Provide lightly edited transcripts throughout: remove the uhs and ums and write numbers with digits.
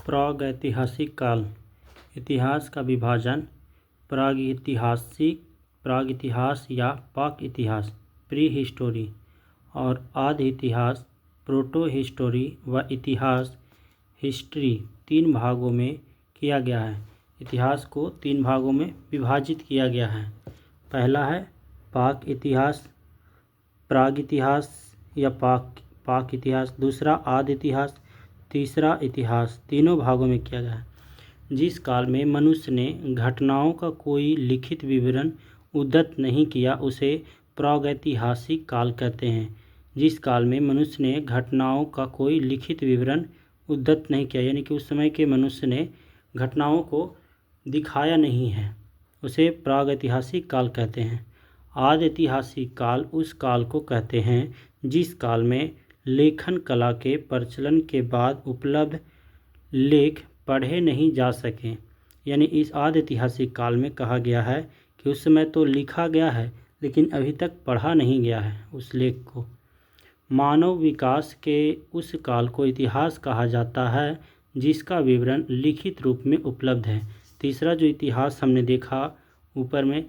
प्रागैतिहासिक काल। इतिहास का विभाजन प्रागैतिहासिक, प्रागइतिहास या पाक इतिहास प्री हिस्टोरी और आदि इतिहास प्रोटो हिस्टोरी व इतिहास हिस्ट्री तीन भागों में किया गया है। इतिहास को तीन भागों में विभाजित किया गया है। पहला है पाक इतिहास, प्रागइतिहास या पाक इतिहास, दूसरा आदि इतिहास, तीसरा इतिहास। तीनों भागों में किया गया है। जिस काल में मनुष्य ने घटनाओं का कोई लिखित विवरण उद्धृत नहीं किया उसे प्रागैतिहासिक काल कहते हैं। जिस काल में मनुष्य ने घटनाओं का कोई लिखित विवरण उद्धृत नहीं किया, यानी कि उस समय के मनुष्य ने घटनाओं को दिखाया नहीं है, उसे प्रागैतिहासिक काल कहते हैं। आदि ऐतिहासिक काल उस काल को कहते हैं जिस काल में लेखन कला के प्रचलन के बाद उपलब्ध लेख पढ़े नहीं जा सके। यानी इस आदि ऐतिहासिक काल में कहा गया है कि उस समय तो लिखा गया है लेकिन अभी तक पढ़ा नहीं गया है उस लेख को। मानव विकास के उस काल को इतिहास कहा जाता है जिसका विवरण लिखित रूप में उपलब्ध है। तीसरा जो इतिहास हमने देखा ऊपर में,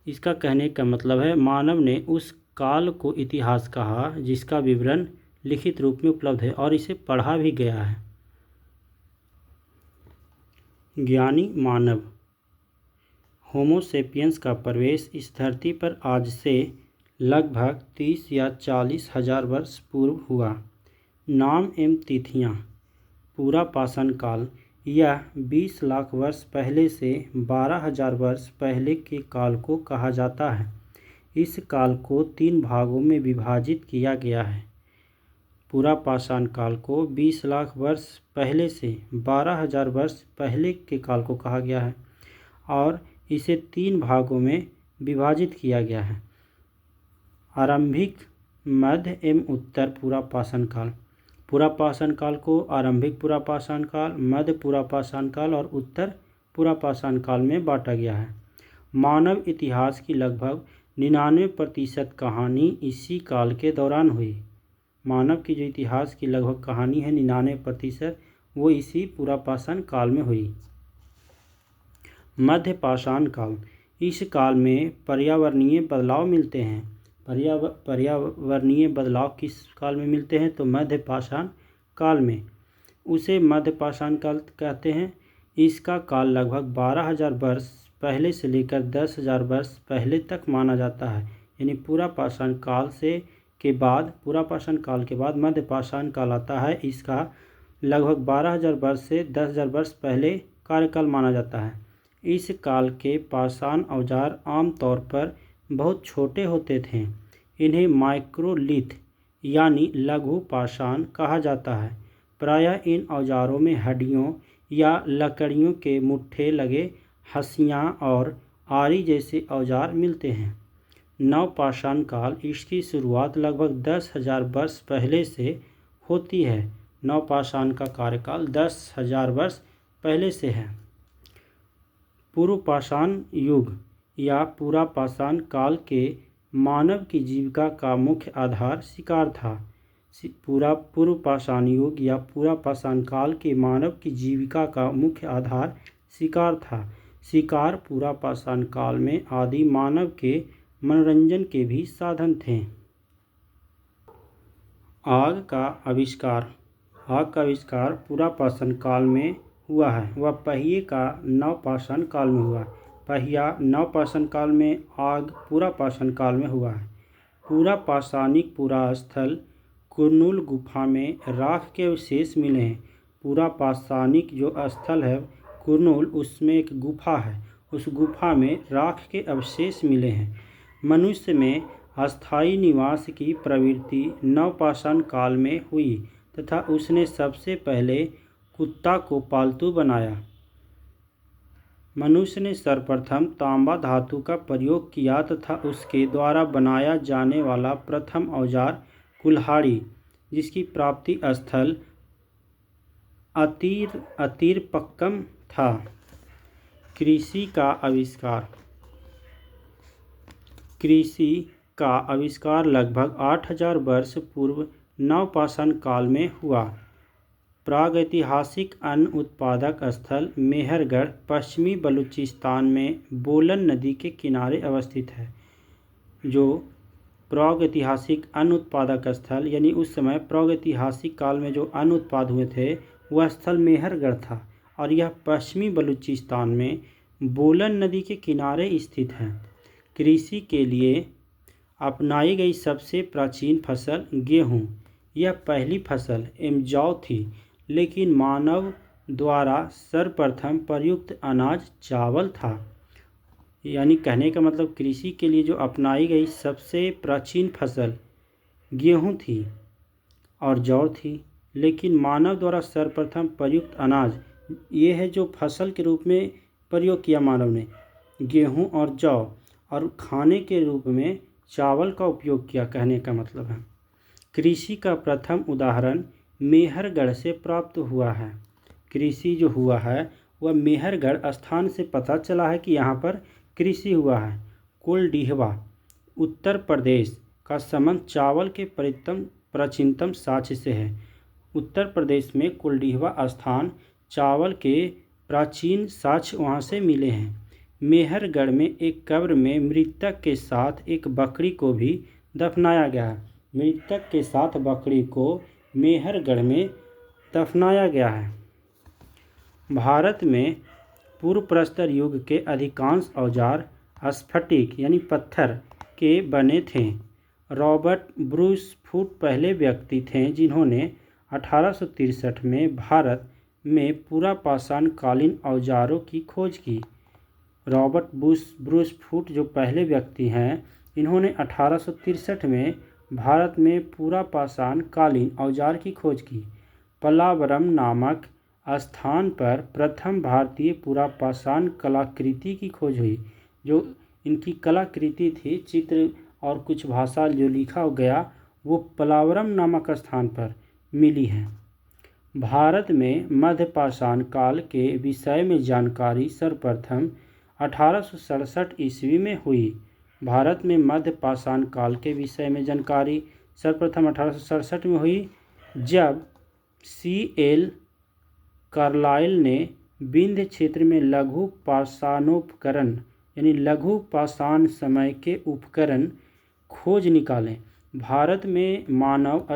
इसका कहने का मतलब है मानव ने उस काल को इतिहास कहा जिसका विवरण लिखित रूप में उपलब्ध है और इसे पढ़ा भी गया है। ज्ञानी मानव होमो सेपियंस का प्रवेश इस धरती पर आज से लगभग 30 या 40 हजार वर्ष पूर्व हुआ। नाम एवं तिथियाँ। पूरा पाषाण काल, यह 20 लाख वर्ष पहले से 12,000 वर्ष पहले के काल को कहा जाता है। इस काल को तीन भागों में विभाजित किया गया है। पूरा पाषाण काल को 20 लाख वर्ष पहले से 12,000 वर्ष पहले के काल को कहा गया है और इसे तीन भागों में विभाजित किया गया है। आरंभिक, मध्य एवं उत्तर पूरा पाषाण काल। पूरा पाषाण काल को आरंभिक पूरा पाषाण काल, मध्य पूरा पाषाण काल और उत्तर पूरा पाषाण काल में बांटा गया है। मानव इतिहास की लगभग 99% कहानी इसी काल के दौरान हुई। मानव की जो इतिहास की लगभग कहानी है 99% वो इसी पूरा पाषाण काल में हुई। मध्य पाषाण काल। इस काल में पर्यावरणीय बदलाव मिलते हैं। पर्यावरणीय बदलाव किस काल में मिलते हैं? तो मध्य पाषाण काल में। उसे मध्य पाषाण काल कहते हैं। इसका काल लगभग 12,000 वर्ष पहले से लेकर 10,000 वर्ष पहले तक माना जाता है। यानी पूरा पाषाण काल के बाद, पूरा पाषाण काल के बाद मध्य पाषाण काल आता है। इसका लगभग 12,000 वर्ष से 10,000 वर्ष पहले कार्यकाल माना जाता है। इस काल के पाषाण औजार आमतौर पर बहुत छोटे होते थे। इन्हें माइक्रोलिथ यानी लघु पाषाण कहा जाता है। प्रायः इन औजारों में हड्डियों या लकड़ियों के मुट्ठे लगे हंसियाँ और आरी जैसे औजार मिलते हैं। नवपाषाण काल। इसकी शुरुआत लगभग 10,000 वर्ष पहले से होती है। नवपाषाण का कार्यकाल 10,000 वर्ष पहले से है। पूर्व पाषाण युग या पूरा पाषाण काल के मानव की जीविका का मुख्य आधार शिकार था। पूर्व पाषाण युग या पूरा पाषाण काल के मानव की जीविका का मुख्य आधार शिकार था। शिकार पूरा पाषाण काल में आदि मानव के मनोरंजन के भी साधन थे। आग का आविष्कार। आग का आविष्कार पूरा पाषाण काल में हुआ है। वह पहिए का नवपाषाण काल में हुआ। पहिया नवपाषाण काल में, आग पूरा पाषाण काल में हुआ है। पूरा पाषाणिक पूरा स्थल कुरनूल गुफा में राख के अवशेष मिले हैं। पूरा पाषाणिक जो स्थल है कुरनूल, उसमें एक गुफा है। उस गुफा में राख के अवशेष मिले हैं। मनुष्य में अस्थायी निवास की प्रवृत्ति नवपाषाण काल में हुई तथा उसने सबसे पहले कुत्ता को पालतू बनाया। मनुष्य ने सर्वप्रथम तांबा धातु का प्रयोग किया तथा उसके द्वारा बनाया जाने वाला प्रथम औजार कुल्हाड़ी, जिसकी प्राप्ति स्थल अतीरपक्कम था। कृषि का आविष्कार। कृषि का आविष्कार लगभग 8,000 वर्ष पूर्व नवपाषाण काल में हुआ। प्रागैतिहासिक अन्न उत्पादक स्थल मेहरगढ़ पश्चिमी बलूचिस्तान में बोलन नदी के किनारे अवस्थित है। जो प्रागैतिहासिक अन्न उत्पादक स्थल यानी उस समय प्रागैतिहासिक काल में जो अन्न उत्पाद हुए थे वह स्थल मेहरगढ़ था और यह पश्चिमी बलूचिस्तान में बोलन नदी के किनारे स्थित है। कृषि के लिए अपनाई गई सबसे प्राचीन फसल गेहूँ, यह पहली फसल एवं जौ थी, लेकिन मानव द्वारा सर्वप्रथम प्रयुक्त अनाज चावल था। यानी कहने का मतलब कृषि के लिए जो अपनाई गई सबसे प्राचीन फसल गेहूँ थी और जौ थी, लेकिन मानव द्वारा सर्वप्रथम प्रयुक्त अनाज ये है जो फसल के रूप में प्रयोग किया मानव ने, गेहूँ और जौ, और खाने के रूप में चावल का उपयोग किया, कहने का मतलब है। कृषि का प्रथम उदाहरण मेहरगढ़ से प्राप्त हुआ है। कृषि जो हुआ है वह मेहरगढ़ स्थान से पता चला है कि यहाँ पर कृषि हुआ है। कुलडीहवा उत्तर प्रदेश का संबंध चावल के प्राचीनतम साक्ष्य से है। उत्तर प्रदेश में कुलडीहवा स्थान चावल के प्राचीन साक्ष्य वहाँ से मिले हैं। मेहरगढ़ में एक कब्र में मृतक के साथ एक बकरी को भी दफनाया गया है। मृतक के साथ बकरी को मेहरगढ़ में दफनाया गया है। भारत में पूर्व प्रस्तर युग के अधिकांश औजार स्फटिक यानी पत्थर के बने थे। रॉबर्ट ब्रूस फुट पहले व्यक्ति थे जिन्होंने 1863 में भारत में पूरा पाषाण कालीन औजारों की खोज की। रॉबर्ट ब्रूस फुट जो पहले व्यक्ति हैं, इन्होंने 1863 में भारत में पूरा पाषाण कालीन औजार की खोज की। पलावरम नामक स्थान पर प्रथम भारतीय पूरा पाषाण कलाकृति की खोज हुई। जो इनकी कलाकृति थी, चित्र और कुछ भाषा जो लिखा गया, वो पलावरम नामक स्थान पर मिली है। भारत में मध्य पाषाण काल के विषय में जानकारी सर्वप्रथम 1867 ईस्वी में हुई। भारत में मध्य पाषाण काल के विषय में जानकारी सर्वप्रथम 1867 में हुई, जब C.L. कार्लाइल ने विंध्य क्षेत्र में लघु पाषाणोपकरण यानी लघु पाषाण समय के उपकरण खोज निकाले। भारत में मानव का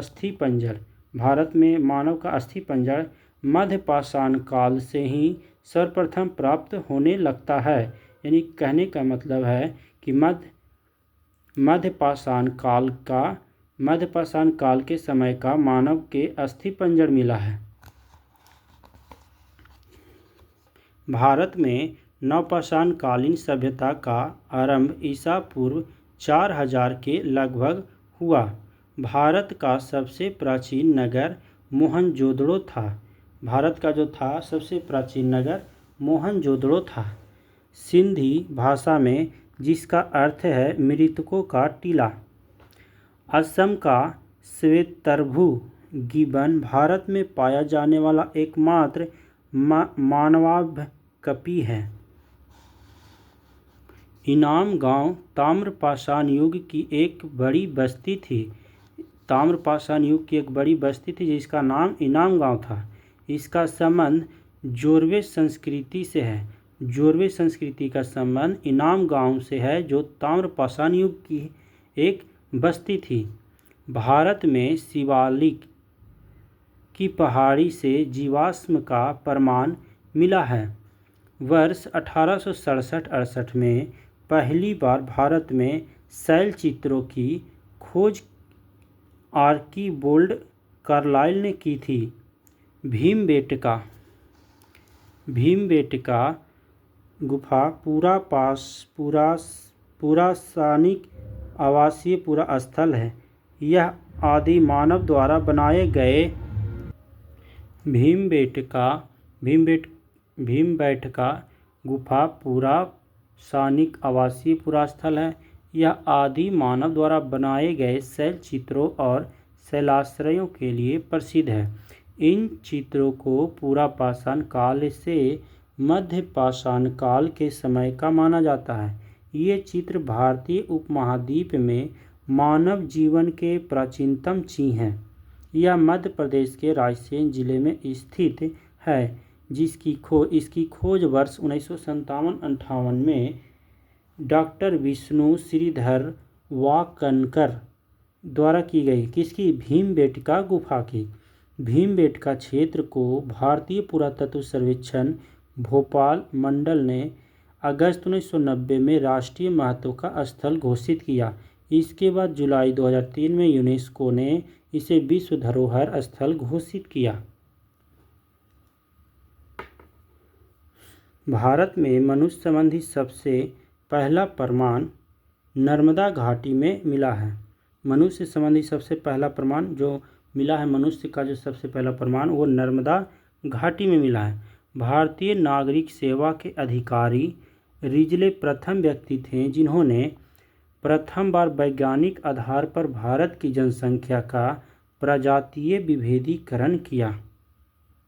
अस्थि पंजर मध्य पाषाण काल से ही सर्वप्रथम प्राप्त होने लगता है। यानी कहने का मतलब है कि मध्य पाषाण काल के समय का मानव के अस्थि पंजर मिला है। भारत में नवपाषाण कालीन सभ्यता का आरंभ ईसा पूर्व 4000 के लगभग हुआ। भारत का सबसे प्राचीन नगर मोहनजोदड़ो था। भारत का जो था सबसे प्राचीन नगर मोहनजोदड़ो था। सिंधी भाषा में जिसका अर्थ है मृतकों का टीला। असम का श्वेतरभु गिबन भारत में पाया जाने वाला एकमात्र मानवाभ्यकपी है। इनाम गांव ताम्रपाषाण युग की एक बड़ी बस्ती थी। ताम्रपाषाण युग की एक बड़ी बस्ती थी जिसका नाम इनाम गांव था। इसका संबंध जोरवे संस्कृति से है। जोरवे संस्कृति का संबंध इनाम गांव से है जो ताम्रपाषाण युग की एक बस्ती थी। भारत में शिवालिक की पहाड़ी से जीवाश्म का प्रमाण मिला है। वर्ष 1867-68 में पहली बार भारत में शैल चित्रों की खोज आर्कीबोल्ड कार्लाइल ने की थी। भीमबेटका गुफा पुरासानिक आवासीय पूरा स्थल है। यह आदि मानव द्वारा बनाए गए भीमबेटका गुफा पुरासानिक आवासीय पूरा स्थल है। यह आदि मानव द्वारा बनाए गए शैल चित्रों और शैलाश्रयों के लिए प्रसिद्ध है। इन चित्रों को पूरा पाषाण काल से मध्य पाषाण काल के समय का माना जाता है। ये चित्र भारतीय उपमहाद्वीप में मानव जीवन के प्राचीनतम चिन्ह हैं। यह मध्य प्रदेश के रायसेन जिले में स्थित है, इसकी खोज वर्ष 1957-58 में डॉक्टर विष्णु श्रीधर वाकनकर द्वारा की गई। किसकी? भीमबेटका गुफा की। भीमबेटका क्षेत्र को भारतीय पुरातत्व सर्वेक्षण भोपाल मंडल ने अगस्त 1990 में राष्ट्रीय महत्व का स्थल घोषित किया। इसके बाद जुलाई 2003 में यूनेस्को ने इसे विश्व धरोहर स्थल घोषित किया। भारत में मनुष्य संबंधी सबसे पहला प्रमाण नर्मदा घाटी में मिला है। मनुष्य संबंधी सबसे पहला प्रमाण जो मिला है, मनुष्य का जो सबसे पहला प्रमाण, वो नर्मदा घाटी में मिला है। भारतीय नागरिक सेवा के अधिकारी रिजले प्रथम व्यक्ति थे जिन्होंने प्रथम बार वैज्ञानिक आधार पर भारत की जनसंख्या का प्रजातीय विभेदीकरण किया।